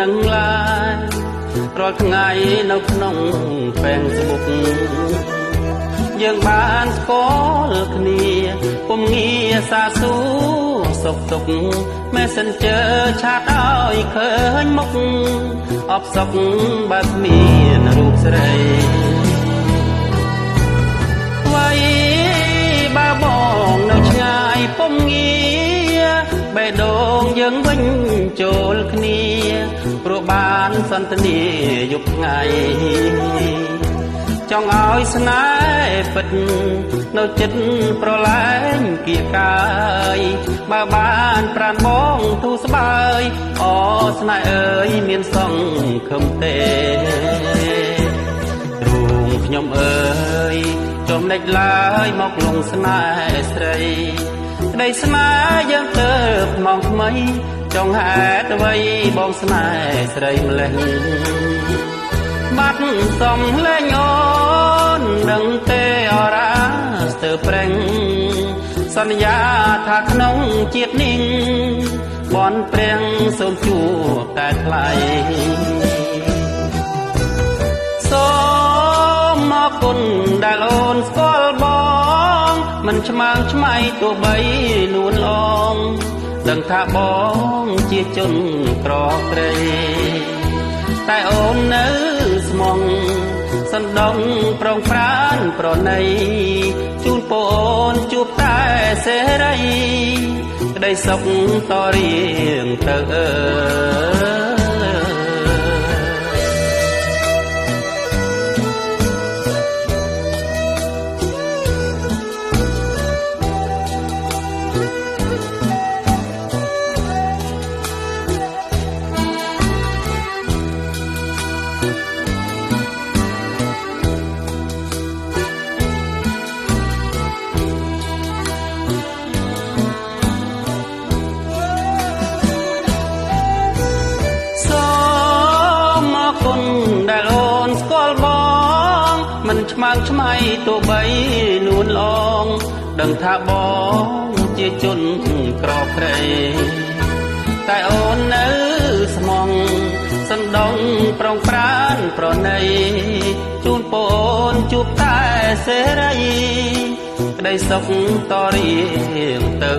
ដឹងឡើយរាល់ថ្ងៃនៅក្នុងហ្វេសប៊ុកយើងបានស្គាល់គ្នាពុំងារសាសួរសុខទុក្ខ Messenger ឆាតឲ្យឃើញមុខអបសុខបើគ្មានរូបស្រីអ្វីបើបងនៅឆ្ងាយពុំងារបេះដូងយើងវិញចូលគ្នាព្រោះបានសន្ទនាយប់ថ្ងៃចង់ឲ្យស្នេហ៍ពិតនៅចិត្តប្រឡែងគៀកកាយបើបានប្រានបងទូស្បើយអូស្នេហ៍អើយមានសង្ឃឹមទេរូងខ្ញុំអើយចំណេចឡើយមកលងស្នេហ៍ស្រីក្តីស្នេហ៍យើងទៅមកថ្មីចង់ហេតុអ្វីបងស្នេហ៍ស្រីម្លេះបាត់សំលេងអូនដឹងទេអរ៉ាស្ទើប្រេងសន្យាថាក្នុងជាតិនេះបនព្រៀងសូមជួបតែថ្លៃសូមអរគុណដែលអូនស្គាល់បងមិនឆ្មើងឆ្មៃទោះបីនួនឡងដឹងថាបងជាជនក្រក្រៃតែអូននៅស្មងសណ្ដងប្រងប្រានប្រណីជូនពូនជួបតែសេរីក្តីសុខតរៀងទៅមិនឆ្មើងឆ្មៃទោះបីនួនឡងដឹងថាបងជាជនក្រក្រៃតែអូននៅស្មងសណ្ដងប្រងប្រានប្រណីជូនពូនជួបតែសេរីក្តីសុខតរៀងទៅ